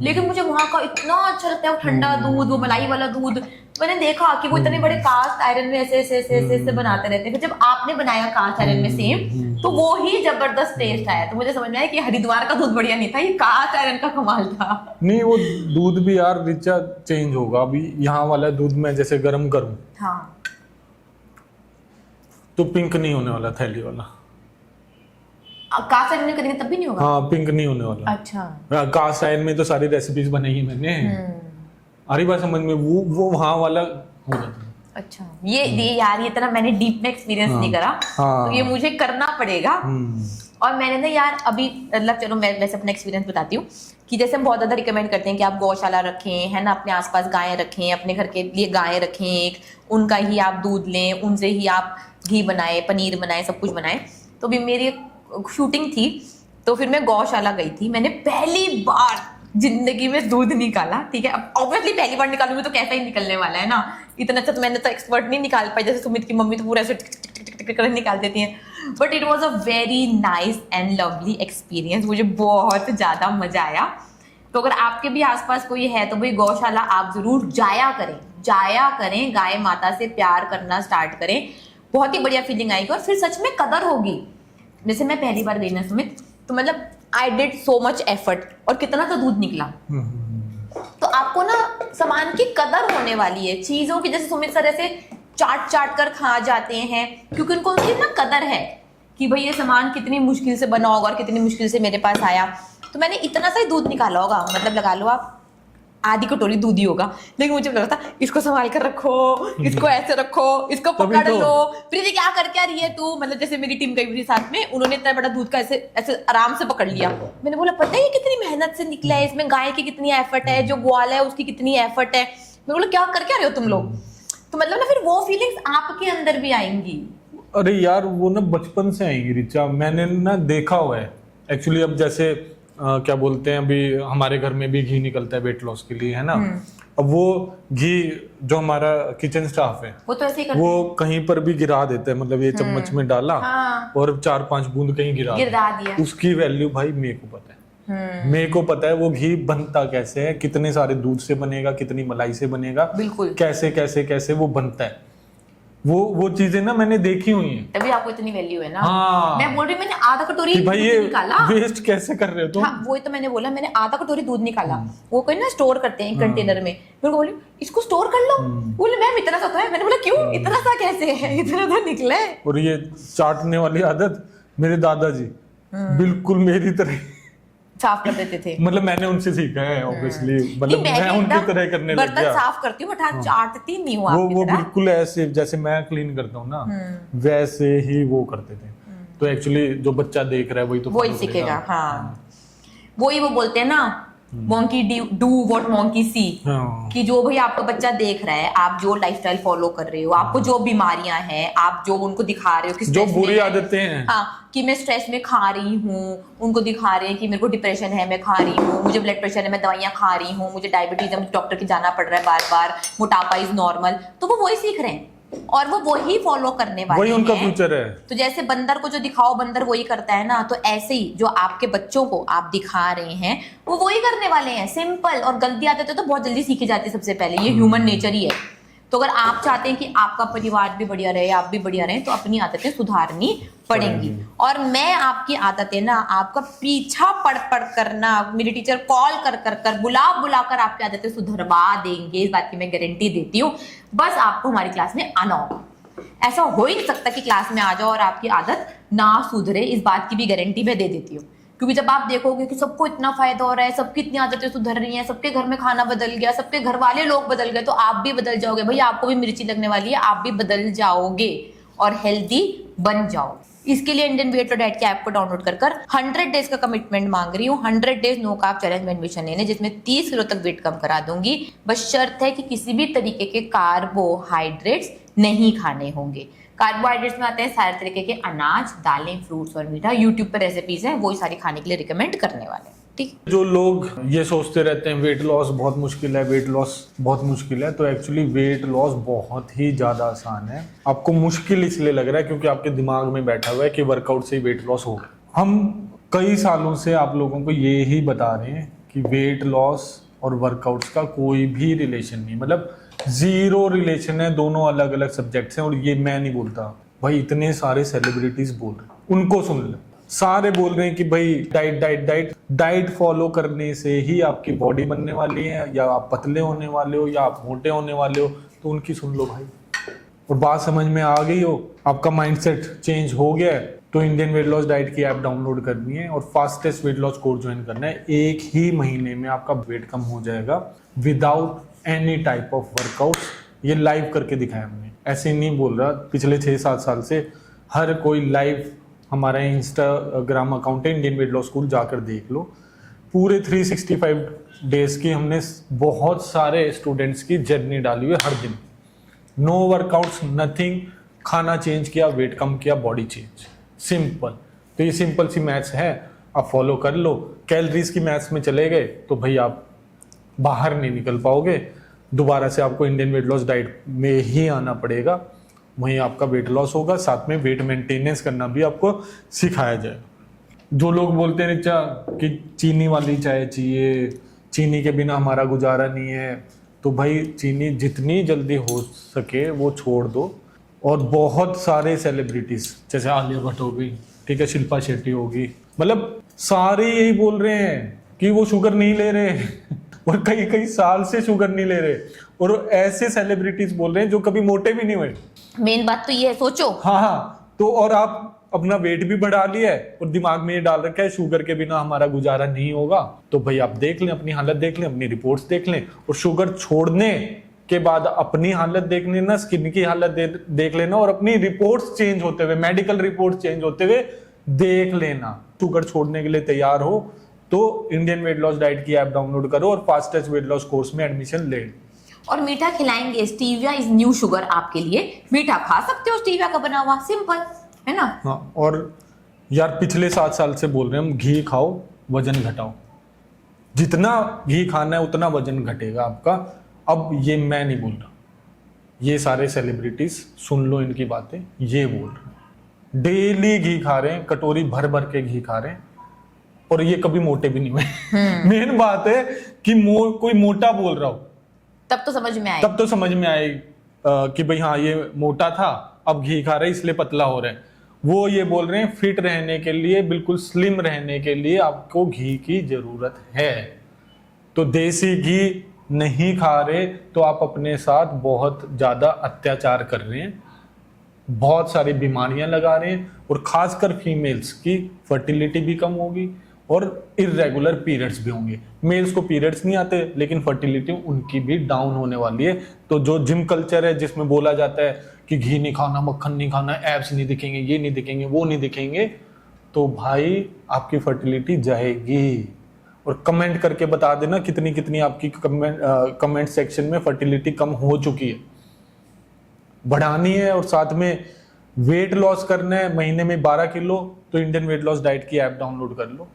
लेकिन मुझे वहां का इतना अच्छा लगता है, वो ठंडा दूध, वो मलाई वाला दूध। मैंने देखा कि वो इतने बड़े कास्ट आयरन में ऐसे ऐसे ऐसे ऐसे, ऐसे बनाते रहते हैं। फिर जब आपने बनाया कास्ट आयरन में सेम, तो वो ही जबरदस्त टेस्ट आया। तो मुझे समझ में आया कि हरिद्वार का दूध बढ़िया नहीं था, ये कास्ट आयरन का कमाल था। नहीं, वो दूध भी यार रिचा चेंज होगा। अभी यहाँ वाला दूध में जैसे गरम करूं, हाँ, तो पिंक नहीं होने वाला, थैली वाला। कास्ट आयरन में करेंगे तब भी नहीं होगा? हाँ, पिंक नहीं होने वाला। अच्छा, कास्ट आयरन में तो सारी रेसिपीज बनाई मैंने, आ रही बात समझ में? वो वहाँ वाला हो जाता है। अच्छा, ये यार ये इतना मैंने डीप में एक्सपीरियंस नहीं करा, तो ये मुझे करना पड़ेगा। और मैंने ना यार अभी मतलब, चलो मैं वैसे अपना एक्सपीरियंस बताती हूँ कि जैसे हम बहुत ज़्यादा रिकमेंड करते हैं कि आप गौशाला रखें, है ना, अपने आसपास गायें रखें, अपने घर के लिए गायें रखें एक, उनका ही आप दूध लें, उनसे ही आप घी बनाए, पनीर बनाए, सब कुछ बनाए। तो भी मेरी शूटिंग थी, तो फिर मैं गौशाला गई थी। मैंने पहली बार जिंदगी में दूध निकाला, ठीक है। अब ऑब्वियसली पहली बार निकालूंगी तो कैसा ही निकलने वाला है ना, इतना अच्छा तो मैंने तो एक्सपर्ट नहीं निकाल पाई, जैसे सुमित की मम्मी तो पूरा ऐसे कर निकाल देती हैं। But it was a very nice and lovely experience, मुझे बहुत ज़्यादा मजा आया। तो अगर आपके भी आसपास कोई है तो भाई गौशाला आप जरूर जाया करें, गाय माता से प्यार करना स्टार्ट करें, बहुत ही बढ़िया फीलिंग आएगी और फिर सच में कदर होगी। जैसे मैं पहली बार गई ना सुमित, तो मतलब I did so much effort, और कितना तो दूध निकला। तो आपको ना सामान की कदर होने वाली है, चीजों की। जैसे सुमित सर ऐसे चाट कर खा जाते हैं क्योंकि उनको उसकी ना कदर है कि भाई ये सामान कितनी मुश्किल से बना होगा और कितनी मुश्किल से मेरे पास आया। तो मैंने इतना सा ही दूध निकाला होगा, मतलब लगा लो आप आधी कटोरी दूध ही होगा, लेकिन मुझे लगा था इसको संभाल कर रखो, इसको ऐसे रखो, इसको पकड़ लो। प्रीति क्या कर क्या रही है तू? मतलब जैसे मेरी टीम गई हुई साथ में, उन्होंने इतना बड़ा दूध का ऐसे ऐसे आराम से पकड़ लिया। मैंने बोला पता है ये कितनी मेहनत से निकला है, इसमें गाय की कितनी एफर्ट है, जो ग्वाल है उसकी कितनी एफर्ट है। मैं बोला क्या कर क्या रहे हो तुम लोग? तो मतलब ना फिर वो फीलिंग्स आपके अंदर भी आएंगी। अरे यार वो ना बचपन से आएंगी रिचा, मैंने ना देखा हुआ है एक्चुअली। अब जैसे क्या बोलते हैं, अभी हमारे घर में भी घी निकलता है वेट लॉस के लिए, है ना। अब वो घी जो हमारा किचन स्टाफ है, वो तो ऐसे ही वो कहीं पर भी गिरा देता है, मतलब ये चम्मच में डाला और 4-5 बूंद कहीं गिरा दिया, उसकी वैल्यू भाई मेरे को पता है। मेरे को पता है वो घी बनता कैसे है, कितने सारे दूध से बनेगा, कितनी मलाई से बनेगा, बिल्कुल कैसे कैसे कैसे वो बनता है। वो चीजें ना मैंने देखी हुई हैं, तभी आपको इतनी वैल्यू है ना। हाँ। मैं बोल रही मैंने आधा कटोरी कि भाई दूध ये निकाला। वेस्ट कैसे कर रहे हो तुम? हाँ, वही तो मैंने बोला, मैंने आधा कटोरी दूध निकाला। वो कोई ना स्टोर करते हैं कंटेनर में, मेरे को बोली इसको स्टोर कर लो। बोले मैम इतना सा तो है। मैंने बोला क्यों इतना सा कैसे है, इतना तो निकला है। और ये चाटने वाली आदत मेरे दादाजी बिल्कुल मेरी तरह साफ कर देते थे। मतलब मैंने उनसे सीखा है ऑब्वियसली, मतलब नहीं, मैं भी उनकी एकदम तरह करने लग बर्तन गया। साफ करती हूँ बट हाँ चाटती नहीं हूँ आपकी वो तरह। बिल्कुल ऐसे जैसे मैं क्लीन करता हूँ ना वैसे ही वो करते थे। तो एक्चुअली जो बच्चा देख रहा है वही तो वही follow सीखेगा। करेगा। हाँ, वही वो बोलते हैं ना, मोंकी डू व्हाट मोंकी सी, हाँ। कि जो भाई आपका बच्चा देख रहा है, आप जो लाइफस्टाइल फॉलो कर रहे हो, आपको जो बीमारियां हैं, आप जो उनको दिखा रहे हो कि जो stress बुरी में- आदतें हैं, हाँ, कि मैं स्ट्रेस में खा रही हूँ, उनको दिखा रहे हैं कि मेरे को डिप्रेशन है मैं खा रही हूँ, मुझे ब्लड प्रेशर है मैं दवाइयाँ खा रही हूँ, मुझे डायबिटीज है मुझे डॉक्टर के जाना पड़ रहा है बार बार, मोटापा इज नॉर्मल। तो वो वही सीख रहे हैं और वो वही फॉलो करने वाले वही उनका हैं। फ्यूचर है। तो जैसे बंदर को जो दिखाओ बंदर वही करता है ना, तो ऐसे ही जो आपके बच्चों को आप दिखा रहे हैं वो वही करने वाले हैं। सिंपल। और गलती आदतें तो बहुत जल्दी सीखी जाती है सबसे पहले, ये ह्यूमन नेचर ही है। तो अगर आप चाहते हैं कि आपका परिवार भी बढ़िया रहे, आप भी बढ़िया रहें, तो अपनी आदतें सुधारनी पड़ेंगी। और मैं आपकी आदतें ना, आपका पीछा पड़ पड़ करना, मेरी टीचर कॉल कर कर कर बुला बुला कर आपकी आदतें सुधरवा देंगे, इस बात की मैं गारंटी देती हूँ। बस आपको हमारी क्लास में आना होगा। ऐसा हो ही नहीं सकता कि क्लास में आ जाओ और आपकी आदत ना सुधरे, इस बात की भी गारंटी मैं दे देती हूँ। क्योंकि जब आप देखोगे कि सबको इतना फायदा हो रहा है, सबकी इतनी आदतें सुधर रही हैं, सबके घर में खाना बदल गया, सबके घर वाले लोग बदल गए, तो आप भी बदल जाओगे। भैया आपको भी मिर्ची लगने वाली है, आप भी बदल जाओगे और हेल्दी बन जाओ। इसके लिए इंडियन वेट और डाइट की ऐप को डाउनलोड कर 100 डेज का कमिटमेंट मांग रही हूँ। 100 डेज नो कार्ब चैलेंज में एडमिशन लेने, जिसमें 30 किलो तक वेट कम करा दूंगी। बस शर्त है कि किसी भी तरीके के कार्बोहाइड्रेट्स नहीं खाने होंगे। कार्बोहाइड्रेट्स में आते हैं सारे तरीके के अनाज, दालें, फ्रूट्स और मीठा। यूट्यूब पर रेसिपीज हैं, वही सारी खाने के लिए रिकमेंड करने वाले हैं। ठीक। जो लोग ये सोचते रहते हैं वेट लॉस बहुत मुश्किल है, वेट लॉस बहुत मुश्किल है, तो एक्चुअली वेट लॉस बहुत ही ज़्यादा आसान है। आपको मुश्किल इसलिए लग रहा है क्योंकि आपके दिमाग में बैठा हुआ है कि वर्कआउट से ही वेट लॉस होगा। हम कई सालों से आप लोगों को ये ही बता रहे हैं कि वेट लॉस और वर्कआउट्स का कोई भी रिलेशन नहीं, मतलब जीरो रिलेशन है, दोनों अलग अलग सब्जेक्ट्स हैं। और ये मैं नहीं बोलता भाई, इतने सारे सेलिब्रिटीज बोल रहे हैं, उनको सुन ले। सारे बोल रहे हैं कि भाई diet diet diet diet follow करने से ही आपकी बॉडी बनने वाली है, या आप पतले होने वाले हो, या आप मोटे होने वाले हो, तो उनकी सुन लो भाई। और बात समझ में आ गई हो, आपका माइंडसेट चेंज हो गया है, तो इंडियन वेट लॉस डाइट की ऐप डाउनलोड करनी है और fastest weight loss course join करना है। 1 ही महीने में आपका वेट कम हो जाएगा without any type of workout. ये लाइव करके दिखाया हमने, ऐसे नहीं बोल रहा। पिछले 6-7 साल से हर कोई लाइव, हमारा इंस्टाग्राम अकाउंट है इंडियन वेट लॉस स्कूल, जाकर देख लो। पूरे 365 डेज की हमने बहुत सारे स्टूडेंट्स की जर्नी डाली हुई है हर दिन। नो वर्कआउट्स, नथिंग, खाना चेंज किया, वेट कम किया, बॉडी चेंज, सिंपल। तो ये सिंपल सी मैथ्स है, आप फॉलो कर लो। कैलोरीज की मैथ्स में चले गए तो भाई आप बाहर नहीं निकल पाओगे, दोबारा से आपको इंडियन वेट लॉस डाइट में ही आना पड़ेगा, वहीं आपका वेट लॉस होगा, साथ में वेट मेंटेनेंस करना भी आपको सिखाया जाएगा। जो लोग बोलते हैं चा कि चीनी वाली चाय चाहिए, चीनी के बिना हमारा गुजारा नहीं है, तो भाई चीनी जितनी जल्दी हो सके वो छोड़ दो। और बहुत सारे सेलिब्रिटीज जैसे आलिया भट्ट हो गई, ठीक है, शिल्पा शेट्टी होगी, मतलब सारे यही बोल रहे हैं कि वो शुगर नहीं ले रहे और कई कई साल से शुगर नहीं ले रहे। और ऐसे सेलिब्रिटीज बोल रहे हैं जो कभी मोटे भी नहीं हुए। मेन बात तो ये है, सोचो। हाँ, तो और आप अपना वेट भी बढ़ा लिया है और दिमाग में ये डाल रखा है शुगर के बिना हमारा गुजारा नहीं होगा। तो भाई आप देख लें, अपनी हालत देख लें, अपनी रिपोर्ट्स देख लें, और शुगर छोड़ने के बाद अपनी हालत देख लेना, स्किन की हालत देख लेना, और अपनी रिपोर्ट्स चेंज होते हुए, मेडिकल रिपोर्ट्स चेंज होते हुए देख लेना। शुगर छोड़ने के लिए तैयार हो तो इंडियन वेट लॉस डाइट की ऐप डाउनलोड करो और फास्टेस्ट वेट लॉस कोर्स में एडमिशन ले। और मीठा खिलाएंगे, स्टीविया इज न्यू शुगर आपके लिए। मीठा खा सकते हो स्टीविया का बना हुआ, सिंपल है ना। हाँ, और यार पिछले 7 साल से बोल रहे हैं हम, घी खाओ, वजन घटाओ। जितना घी खाना है उतना वजन घटेगा आपका। अब ये मैं नहीं बोल रहा, ये सारे सेलिब्रिटीज सुन लो इनकी बातें, ये बोल रहे हैं। डेली घी खा रहे हैं, कटोरी भर भर के घी खा रहे हैं, और ये कभी मोटे भी नहीं हुए। मेन बात है कि कोई मोटा बोल रहा हो तब तो समझ में आएगा, तब तो समझ में आए कि भाई हाँ ये मोटा था, अब घी खा रहा है इसलिए पतला हो रहा है। वो ये बोल रहे हैं फिट रहने के लिए, बिल्कुल स्लिम रहने के लिए आपको घी की जरूरत है। तो देसी घी नहीं खा रहे तो आप अपने साथ बहुत ज्यादा अत्याचार कर रहे हैं, बहुत सारी बीमारियां लगा रहे हैं, और खासकर फीमेल्स की फर्टिलिटी भी कम होगी और इर्रेगुलर पीरियड्स भी होंगे। मेल्स को पीरियड्स नहीं आते लेकिन फर्टिलिटी उनकी भी डाउन होने वाली है। तो जो जिम कल्चर है जिसमें बोला जाता है कि घी नहीं खाना, मक्खन नहीं खाना, एब्स नहीं दिखेंगे, ये नहीं दिखेंगे, वो नहीं दिखेंगे, तो भाई आपकी फर्टिलिटी जाएगी। और कमेंट करके बता देना कितनी कितनी आपकी कमेंट सेक्शन में फर्टिलिटी कम हो चुकी है। बढ़ानी है और साथ में वेट लॉस करना है, महीने में 12 किलो, तो इंडियन वेट लॉस डाइट की ऐप डाउनलोड कर लो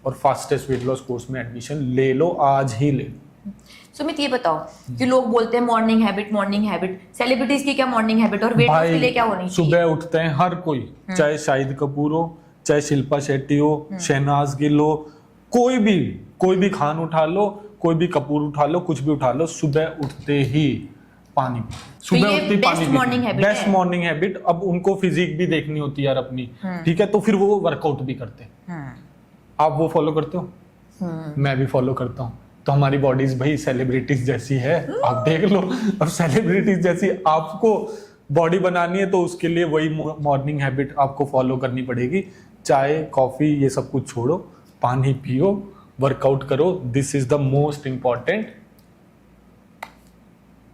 और फास्टेस्ट वेट लॉस कोर्स में एडमिशन ले लो, आज ही ले लो। सुमित ये बताओ कि लोग बोलते हैं मॉर्निंग हैबिट, सेलिब्रिटीज की क्या मॉर्निंग हैबिट और वेट लॉस के लिए क्या होनी चाहिए? सुबह उठते हैं हर कोई, चाहे शाहिद कपूर हो, चाहे शिल्पा शेट्टी हो, शहनाज गिल हो, कोई भी खान उठा लो, कोई भी कपूर उठा लो, कुछ भी उठा लो, सुबह उठते ही पानी पी, सुबह उठते ही पानी पी, बेस्ट मॉर्निंग हैबिट। अब उनको फिजिक भी देखनी होती है यार अपनी, ठीक है, तो फिर वो वर्कआउट भी करते हैं। आप वो फॉलो करते हो? मैं भी फॉलो करता हूँ। तो हमारी बॉडीज भाई सेलिब्रिटीज जैसी है, आप देख लो। अब सेलिब्रिटीज जैसी आपको बॉडी बनानी है तो उसके लिए वही मॉर्निंग हैबिट आपको फॉलो करनी पड़ेगी। चाय, कॉफी, ये सब कुछ छोड़ो, पानी पियो, वर्कआउट करो। This is the most important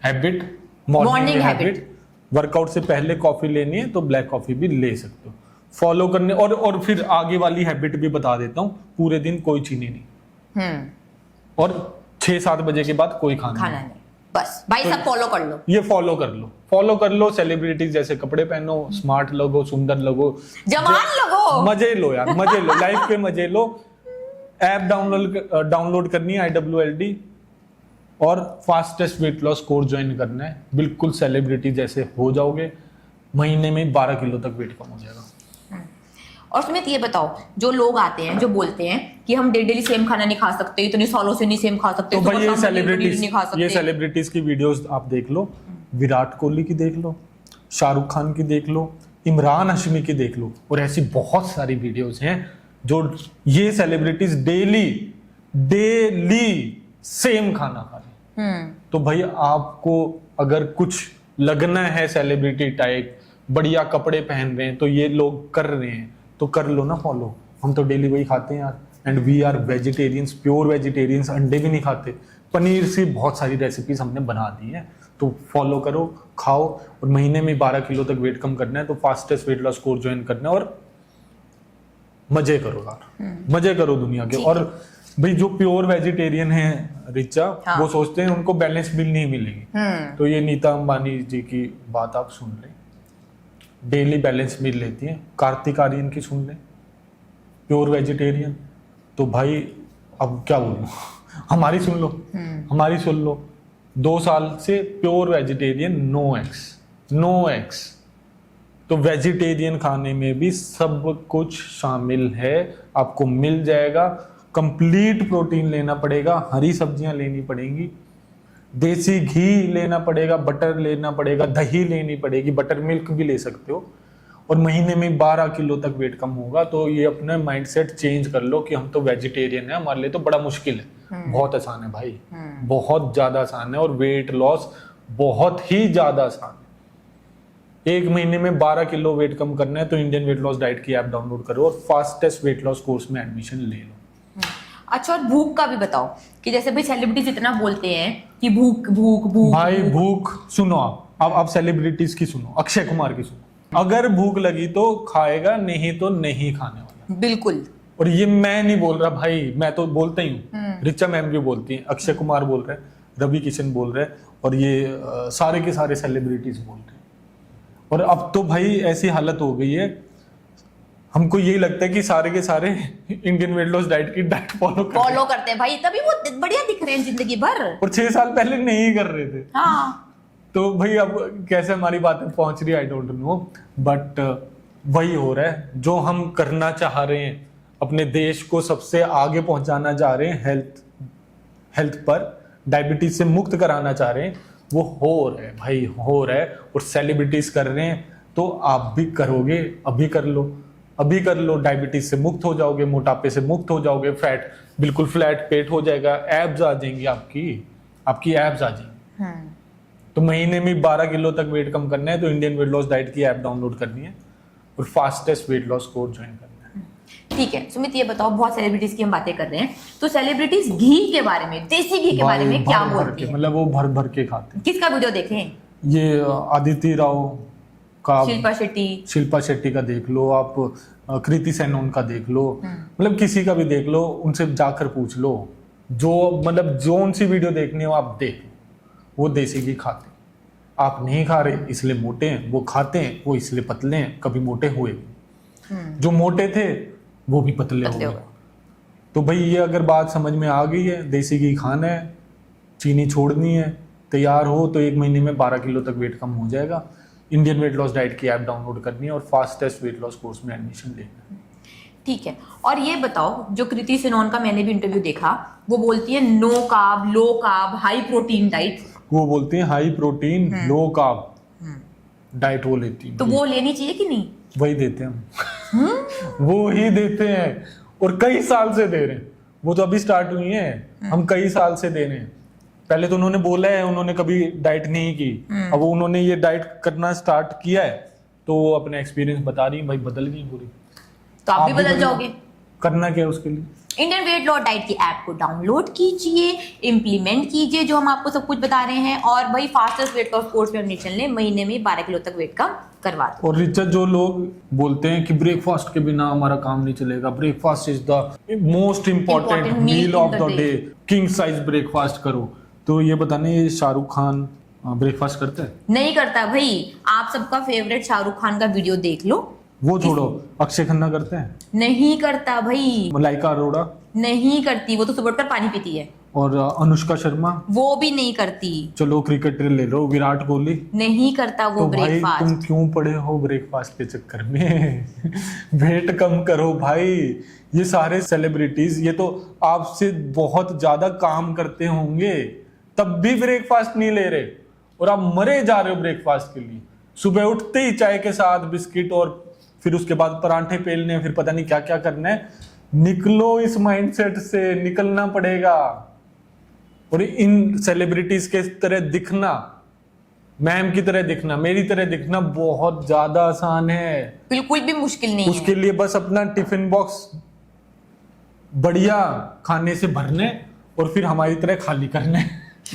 habit, morning habit. Workout से पहले कॉफी लेनी है तो ब्लैक कॉफी भी ले सकते हो, फॉलो करने। और फिर आगे वाली हैबिट भी बता देता हूँ, पूरे दिन कोई चीनी नहीं, और 6-7 बजे के बाद कोई खाना नहीं, बस भाई सब फॉलो कर लो। ये फॉलो कर लो। सेलिब्रिटीज जैसे कपड़े पहनो, स्मार्ट लगो, सुंदर लगो, जवान लगो, मजे लो यार, मजे लो, लाइफ के मजे लो। ऐप डाउनलोड करनी है IWLD, और fastest weight loss course join करना है। बिल्कुल सेलिब्रिटी जैसे हो जाओगे, महीने में 12 किलो तक वेट कम हो जाएगा। और सुमित ये बताओ, जो लोग आते हैं जो बोलते हैं कि हम डेली सेम खाना नहीं खा सकते, इतने सालों से नहीं सेम खा सकते, तो भाई ये सेलिब्रिटीज सेलिब्रिटीज की वीडियोस आप देख लो, विराट कोहली की देख लो, शाहरुख खान की देख लो, इमरान हाशमी की देख लो, और ऐसी बहुत सारी वीडियोस हैं जो ये सेलिब्रिटीज डेली सेम खाना खा रहे हैं। तो भाई आपको अगर कुछ लगना है सेलिब्रिटी टाइप, बढ़िया कपड़े पहन रहे हैं, तो ये लोग कर रहे हैं तो कर लो ना फॉलो। हम तो डेली वही खाते हैं यार, and we are vegetarians, pure vegetarians, अंडे भी नहीं खाते। पनीर से बहुत सारी रेसिपीज हमने बना दी है, तो फॉलो करो, खाओ। और महीने में 12 किलो तक वेट कम करना है तो fastest weight loss course join करना है, और मजे करो यार, मजे करो दुनिया के। और भाई जो प्योर वेजिटेरियन है रिचा, वो सोचते हैं उनको बैलेंस मील नहीं मिलेगी, तो ये नीता अंबानी जी की बात आप सुन लें, डेली बैलेंस मील लेती हैं। कार्तिक आर्यन की सुन लें, प्योर वेजिटेरियन। तो भाई अब क्या बोलूं, हमारी सुन लो, 2 साल से प्योर वेजिटेरियन, नो एग्स। तो वेजिटेरियन खाने में भी सब कुछ शामिल है, आपको मिल जाएगा। कंप्लीट प्रोटीन लेना पड़ेगा, हरी सब्जियां लेनी पड़ेंगी, देसी घी लेना पड़ेगा, बटर लेना पड़ेगा, दही लेनी पड़ेगी, बटर मिल्क भी ले सकते हो, और महीने में 12 किलो तक वेट कम होगा। तो ये अपना माइंडसेट चेंज कर लो कि हम तो वेजिटेरियन है, हमारे लिए तो बड़ा मुश्किल है। बहुत आसान है भाई, बहुत ज्यादा आसान है, और वेट लॉस बहुत ही ज्यादा आसान है। 1 महीने में 12 किलो वेट कम करना है तो इंडियन वेट लॉस डाइट की ऐप डाउनलोड करो और फास्टेस्ट वेट लॉस कोर्स में एडमिशन ले लो। अच्छा, और भूख का भी बताओ कि जैसे भाई सेलिब्रिटीज इतना बोलते हैं कि भूख भाई भूख सुनो, आप सेलिब्रिटीज की सुनो, अक्षय कुमार की सुनो, अगर भूख लगी तो खाएगा, नहीं तो नहीं खाने वाला, बिल्कुल। और ये मैं नहीं बोल रहा भाई, मैं तो बोलता ही हूँ, रिचा मैम भी बोलती है, अक्षय कुमार बोल रहे हैं, रवि किशन बोल रहे हैं, और ये सारे के सारे सेलिब्रिटीज बोल रहे हैं। और अब तो भाई ऐसी हालत हो गई है, हमको यही लगता है कि सारे के सारे इंडियन वेट लॉस डाइट की डाइट फॉलो करते हैं भाई, तभी वो बढ़िया दिख रहे हैं जिंदगी भर, और 6 साल पहले नहीं कर रहे थे। हाँ। तो भाई अब कैसे हमारी बातें पहुंच रही है आई डोंट नो, बट वही हो रहा है जो हम करना चाह रहे हैं अपने देश को सबसे आगे पहुंचाना चाह रहे हैं हेल्थ पर, डायबिटीज से मुक्त कराना चाह रहे हैं, वो हो रहा है भाई, हो रहा है। और सेलिब्रिटीज कर रहे हैं तो आप भी करोगे, अभी कर लो, अभी कर लो, डायबिटीज से मुक्त हो जाओगे, मोटापे से मुक्त हो जाओगे, फैट बिल्कुल फ्लैट पेट हो जाएगा, एब्स आ जाएंगी, आपकी एब्स आ जाएंगी। तो महीने में 12 किलो तक वेट कम करना है तो इंडियन वेट लॉस डाइट की ऐप डाउनलोड करनी है और fastest weight loss course join करना है। ठीक है सुमित, ये बताओ, बहुत सेलिब्रिटीज की हम बातें कर रहे हैं, तो सेलिब्रिटीज घी के बारे में, देसी घी के बारे में क्या बोलती है? मतलब वो भर भर के खाते हैं। किसका वीडियो देखें? ये आदित्य राव का, शिल्पा शेट्टी का देख लो आप, कृति सेनन का देख लो, मतलब किसी का भी देख लो, उनसे जाकर पूछ लो, जो मतलब जोन सी वीडियो देखनी हो आप देख लो, वो देसी घी खाते हैं। आप नहीं खा रहे इसलिए मोटे हैं, वो खाते हैं वो इसलिए पतले हैं, कभी मोटे हुए। जो मोटे थे वो भी पतले हो गए। तो भाई ये अगर बात समझ में आ गई है, देसी घी खाना है, चीनी छोड़नी है, तैयार हो तो 1 महीने में 12 किलो तक वेट कम हो जाएगा। इंडियन वेट लॉस डाइट की ऐप डाउनलोड करनी है और फास्टेस्ट वेट लॉस कोर्स में एडमिशन लेना है। ठीक है, और ये बताओ, जो कृति सेनन का मैंने भी इंटरव्यू देखा, वो बोलती है no carb, low carb, high protein diet. वो बोलती है high protein low carb diet वो लेती है। तो वो लेनी चाहिए कि नहीं? वही देते हैं हम। वो ही देते हैं और कई साल से दे रहे हैं। वो तो अभी स्टार्ट हुई है, हम कई साल से दे रहे हैं। पहले तो उन्होंने बोला है, उन्होंने कभी डाइट नहीं की, अब उन्होंने ये डाइट करना स्टार्ट किया है तो वो अपना एक्सपीरियंस बता रही है, भाई बदल गई पूरी। तो आप भी बदल जाओगे। करना क्या है उसके लिए? इंडियन वेट लॉस डाइट की ऐप को डाउनलोड कीजिए, इंप्लीमेंट कीजिए जो हम आपको सब कुछ बता रहे हैं, और भाई फास्टेस्ट वेट लॉस कोर्स में एडमिशन लें, महीने में 12 किलो तक वेट कम करवा दो। और रिचा, जो लोग बोलते हैं कि ब्रेकफास्ट के बिना हमारा काम नहीं चलेगा, breakfast is the most important meal of the day, king size breakfast करो, तो ये बताने ये शाहरुख खान ब्रेकफास्ट करता है? नहीं करता भाई। आप सबका फेवरेट शाहरुख खान का वीडियो देख लो। वो छोड़ो, अक्षय खन्ना करते हैं? नहीं करता भाई। मलाइका अरोड़ा? नहीं करती, वो तो सुबह उठकर पानी पीती है। और अनुष्का शर्मा? वो भी नहीं करती। चलो क्रिकेटर ले लो, विराट कोहली? नहीं करता वो। तो ब्रेकफास्ट तुम क्यों पड़े हो ब्रेकफास्ट के चक्कर में? वेट कम करो भाई। ये सारे सेलिब्रिटीज, ये तो आपसे बहुत ज्यादा काम करते होंगे, तब भी ब्रेकफास्ट नहीं ले रहे और आप मरे जा रहे हो ब्रेकफास्ट के लिए। सुबह उठते ही चाय के साथ बिस्किट और फिर उसके बाद परांठे पेलने, फिर पता नहीं क्या क्या करना है। निकलो इस माइंडसेट से, निकलना पड़ेगा। और इन सेलिब्रिटीज के तरह दिखना, मैम की तरह दिखना, मेरी तरह दिखना बहुत ज्यादा आसान है। बिल्कुल भी मुश्किल नहीं है। उसके लिए बस अपना टिफिन बॉक्स बढ़िया खाने से भरने और फिर हमारी तरह खाली करने,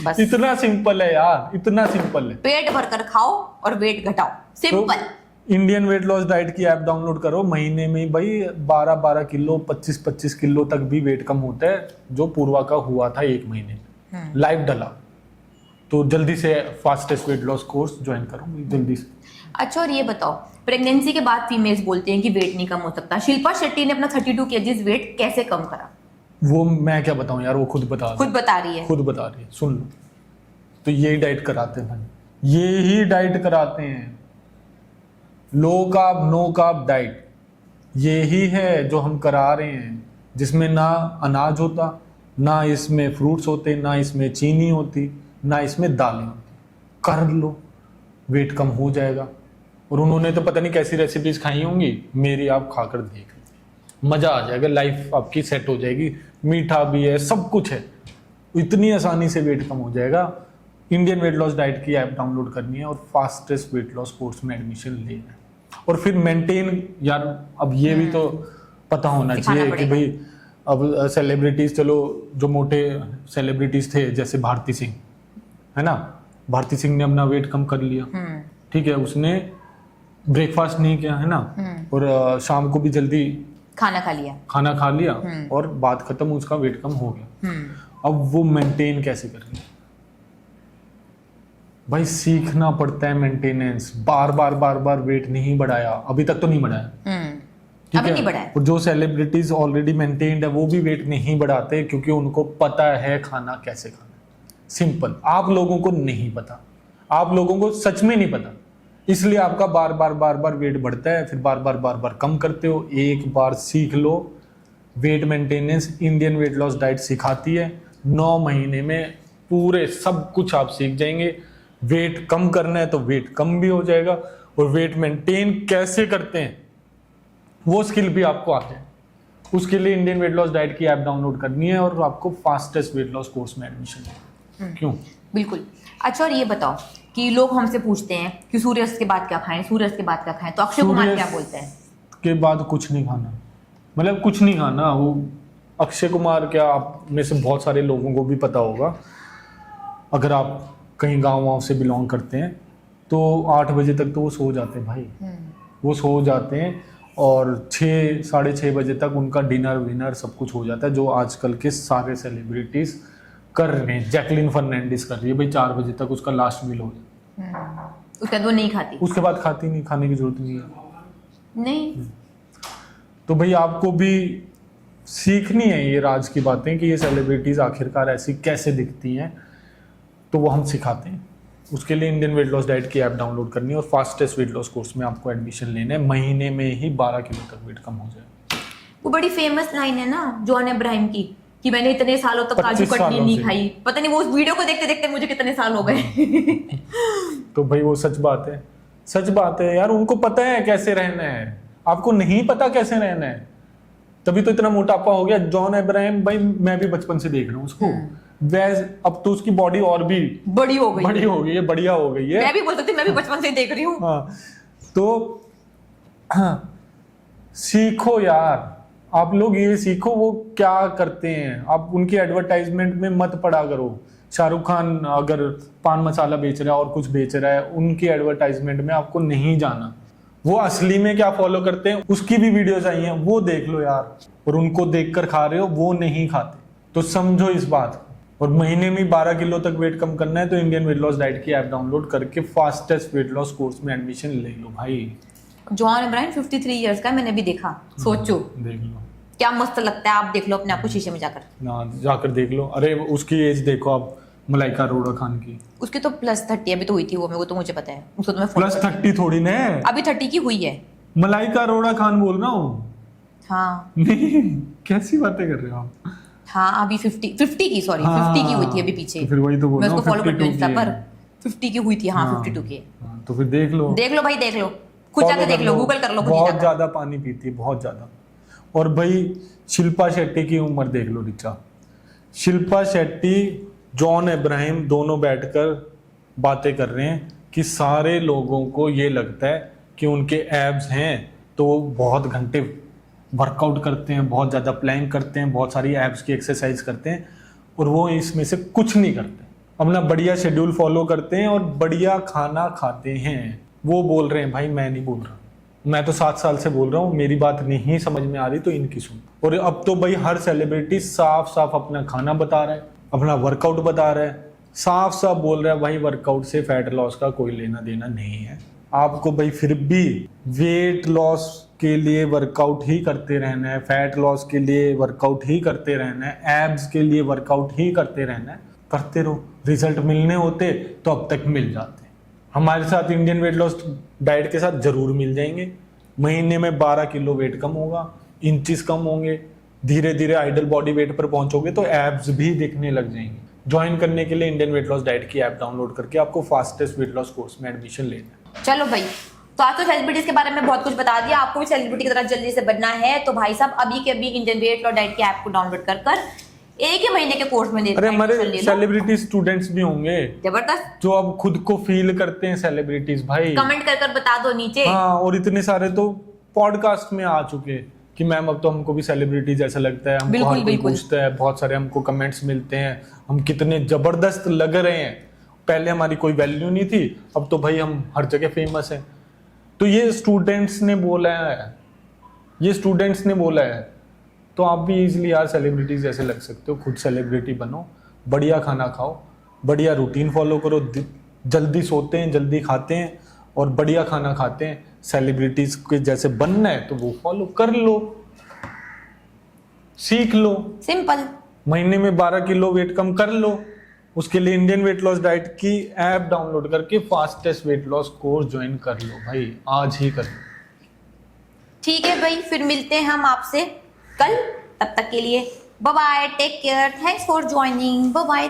बस इतना सिंपल है यार, इतना सिंपल है। पेट भरकर खाओ और वेट घटाओ, सिंपल। तो इंडियन वेट लॉस डाइट की ऐप डाउनलोड करो, महीने में भाई 12-12 किलो 25-25 किलो तक भी वेट कम होता है, जो पूर्वा का हुआ था 1 महीने में लाइव डला। तो जल्दी से fastest weight loss course join करो जल्दी से। अच्छा, और ये बताओ, प्रेगनेंसी के बाद फीमेल्स बोलते हैं कि वेट नहीं कम हो सकता। शिल्पा शेट्टी ने अपना 32 kg वेट कैसे कम करा? वो मैं क्या बताऊं यार, वो खुद बता रही है, सुन लो। तो यही डाइट कराते हैं, यही डाइट कराते हैं, low carb no carb diet, यही है जो हम करा रहे हैं, जिसमें ना अनाज होता, ना इसमें फ्रूट्स होते, ना इसमें चीनी होती, ना इसमें दालें होती। कर लो, वेट कम हो जाएगा। और उन्होंने तो पता नहीं कैसी रेसिपीज खाई होंगी, मेरी आप खाकर देख लो, मजा आ जाएगा, लाइफ आपकी सेट हो जाएगी। मीठा भी है, सब कुछ है, इतनी आसानी से वेट कम हो जाएगा। इंडियन वेट लॉस डाइट की ऐप डाउनलोड करनी है और फास्टेस्ट वेट लॉस कोर्स में एडमिशन लेना है। और फिर मेंटेन, यार अब ये भी तो पता होना चाहिए कि भाई अब सेलिब्रिटीज, चलो जो मोटे सेलिब्रिटीज थे जैसे भारती सिंह है ना, भारती सिंह ने अपना वेट कम कर लिया, ठीक है, उसने ब्रेकफास्ट नहीं किया है ना, और शाम को भी जल्दी खाना खा लिया और बात खत्म, उसका वेट कम हो गया। अब वो मेंटेन कैसे करेंगे भाई? सीखना पड़ता है मेंटेनेंस। बार बार वेट नहीं बढ़ाया, अभी तक तो नहीं बढ़ाया, ठीक है। नहीं बढ़ाया। और जो सेलिब्रिटीज ऑलरेडी मेंटेन्ड है वो भी वेट नहीं बढ़ाते, क्योंकि उनको पता है खाना कैसे खाना। सिंपल। आप लोगों को नहीं पता, आप लोगों को सच में नहीं पता, इसलिए आपका बार बार वेट बढ़ता है, फिर बार बार कम करते हो। एक बार सीख लो, weight maintenance, Indian weight loss diet सिखाती है। 9 महीने में पूरे सब कुछ आप सीख जाएंगे। वेट कम करना है तो वेट कम भी हो जाएगा, और वेट मेंटेन कैसे करते हैं वो स्किल भी आपको आ जाए। उसके लिए इंडियन वेट लॉस डाइट की ऐप डाउनलोड करनी है और आपको फास्टेस्ट वेट लॉस कोर्स में एडमिशन लेना। क्यों? बिल्कुल। अच्छा, और ये बताओ कि लोग हमसे पूछते हैं कि सूर्यास्त के बाद क्या खाएं, सूर्यास्त के बाद क्या खाएं, तो अक्षय कुमार क्या बोलते हैं? के बाद कुछ नहीं खाना, मतलब कुछ नहीं खाना। वो अक्षय कुमार क्या, आप में से बहुत सारे लोगों को भी पता होगा, अगर आप कहीं गांव वाँव से बिलोंग करते हैं तो 8 बजे तक तो वो सो जाते हैं भाई। वो सो जाते हैं और 6 साढ़े 6 बजे तक उनका डिनर विनर सब कुछ हो जाता है, जो आजकल के सारे सेलिब्रिटीज कर रहे हैं। जैकलिन फर्नांडिस कर रही है भाई, 4 बजे तक उसका लास्ट मील हो जाता है। उसके बाद वो नहीं खाती, उसके बाद खाती नहीं, खाने की जरूरत नहीं है। नहीं। तो भाई आपको भी सीखनी है ये राज की बातें कि ये सेलिब्रिटीज आखिरकार ऐसी कैसे दिखती हैं, तो वो हम सिखाते हैं। उसके लिए इंडियन वेट लॉस डाइट की ऐप डाउनलोड करनी है और फास्टेस्ट वेट लॉस कोर्स में आपको एडमिशन लेना है। महीने में ही 12 किलो तक वेट कम हो जाए। वो बड़ी फेमस लाइन है ना जॉन अब्राहम की, कि मैंने इतने सालों तक काजू 25 कतली सालों नहीं से। खाई। पता नहीं वो उस वीडियो को देखते देखते मुझे कितने साल हो गए। तो भाई वो सच बात है, सच बात है यार। उनको पता है कैसे रहना है, आपको नहीं पता कैसे रहना है, तभी तो इतना मोटापा हो गया। जॉन अब्राहम भाई, मैं भी बचपन से देख रहा हूँ उसको। वैसे अब तो उसकी बॉडी और भी बड़ी हो गई है, बढ़िया हो गई है। मैं भी बोल सकती हूँ, मैं भी बचपन से ही देख रही हूँ। हाँ, तो हाँ, सीखो यार, आप लोग ये सीखो वो क्या करते हैं। आप उनकी एडवर्टाइजमेंट में मत पड़ा करो। शाहरुख खान अगर पान मसाला बेच रहा है और कुछ बेच रहा है, उनकी एडवर्टाइजमेंट में आपको नहीं जाना। वो असली में क्या फॉलो करते हैं उसकी भी वीडियोस आई हैं, वो देख लो यार। और उनको देखकर खा रहे हो, वो नहीं खाते, तो समझो इस बात को। और महीने में 12 किलो तक वेट कम करना है तो इंडियन वेट लॉस डाइट की ऐप डाउनलोड करके फास्टेस्ट वेट लॉस कोर्स में एडमिशन ले लो भाई। जॉन अब्राहम 53 इयर्स का, मैंने भी देखा। सोचो देख लो क्या मस्त लगता है। आप देख लो अपने आप को शीशे में जाकर ना, जाकर देख लो। अरे उसकी एज देखो आप, मलाइका अरोड़ा खान की। उसकी तो +30 अभी तो हुई थी वो, मेरे को तो मुझे पता है। उसको तो मैं +30 थोड़ी ना है, अभी 30 की हुई है। मलाइका अरोड़ा खान बोल रहा हूँ। हाँ नहीं, कैसी बातें कर रहे हो आप? हाँ, अभी 50 की, सॉरी 50 की हुई थी अभी पीछे। तो फिर वही तो बोल मैं रहा उसको हूँ, फॉलो करती हूँ 52 इंस्टा की पर। है। 50 की हुई थी, हाँ 52 की है। हाँ, तो फिर देख लो भाई, देख लो, खुद जाके देख लो, गूगल कर लो खुद ही बहुत जाकर। ज्यादा पानी पीती है, बहुत ज्यादा। और भाई शिल्पा शेट्टी की उम्र देख लो रिचा। शिल्पा शेट्टी, जॉन अब्राहम दोनों बैठकर बातें कर रहे हैं कि सारे लोगों को ये लगता है कि उनके एब्स हैं तो वो बहुत घंटे वर्कआउट करते हैं, बहुत ज़्यादा प्लैंक करते हैं, बहुत सारी एब्स की एक्सरसाइज करते हैं, और वो इसमें से कुछ नहीं करते। अपना बढ़िया शेड्यूल फॉलो करते हैं और बढ़िया खाना खाते हैं। वो बोल रहे हैं भाई, मैं नहीं बोल रहा। मैं तो 7 साल से बोल रहा हूँ, मेरी बात नहीं समझ में आ रही तो इनकी सुन। और अब तो भाई हर सेलिब्रिटी साफ साफ अपना खाना बता रहा है, अपना वर्कआउट बता रहा है, साफ साफ बोल रहा है भाई वर्कआउट से फैट लॉस का कोई लेना देना नहीं है। आपको भाई फिर भी वेट लॉस के लिए वर्कआउट ही करते रहना है, फैट लॉस के लिए वर्कआउट ही करते रहना है, एब्स के लिए वर्कआउट ही करते रहना है। करते रहो, रिजल्ट मिलने होते तो अब तक मिल जाते। हमारे साथ इंडियन वेट लॉस डाइट के साथ जरूर मिल जाएंगे। महीने में 12 किलो वेट कम होगा, इंचेस कम होंगे, धीरे धीरे आइडल बॉडी वेट पर पहुंचोगे तो एब्स भी दिखने लग जाएंगे। ज्वाइन करने के लिए इंडियन वेट लॉस डाइट की ऐप डाउनलोड करके आपको फास्टेस्ट वेट लॉस कोर्स में एडमिशन लेना है। चलो भाई, तो आज तो सेलिब्रिटीज के बारे में बहुत कुछ बता दिया। आपको भी सेलिब्रिटी की तरह जल्दी से बनना है तो भाई साहब अभी के अभी इंडियन वेट लॉस डाइट की ऐप को डाउनलोड कर एक ही महीने के कोर्स में अरे हमारे सेलिब्रिटी स्टूडेंट्स भी होंगे जबरदस्त, जो अब खुद को फील करते हैं सेलिब्रिटीज भाई। कमेंट कर बता दो नीचे। हाँ, और इतने सारे तो पॉडकास्ट में आ चुके कि मैम अब तो हमको भी सेलिब्रिटी जैसा लगता है, हमको हर कोई पूछता है, बहुत सारे हमको कमेंट्स मिलते हैं, हम कितने जबरदस्त लग रहे हैं। पहले हमारी कोई वैल्यू नहीं थी, अब तो भाई हम हर जगह फेमस हैं। तो ये स्टूडेंट्स ने बोला है, तो आप भी इजीली यार सेलिब्रिटीज जैसे लग सकते हो। खुद सेलिब्रिटी बनो, बढ़िया खाना खाओ, बढ़िया रूटीन फॉलो करो, जल्दी सोते हैं, जल्दी खाते हैं और बढ़िया खाना खाते हैं। सेलिब्रिटीज के जैसे बनना है तो वो फॉलो कर लो, सीख लो। सिंपल। महीने में 12 किलो वेट कम कर लो। उसके लिए इंडियन वेट लॉस डाइट की ऐप डाउनलोड करके fastest weight loss course join कर लो भाई, आज ही कर लो। ठीक है भाई, फिर मिलते हैं हम आपसे कल तब तक के लिए bye bye, take care, thanks for joining, bye bye.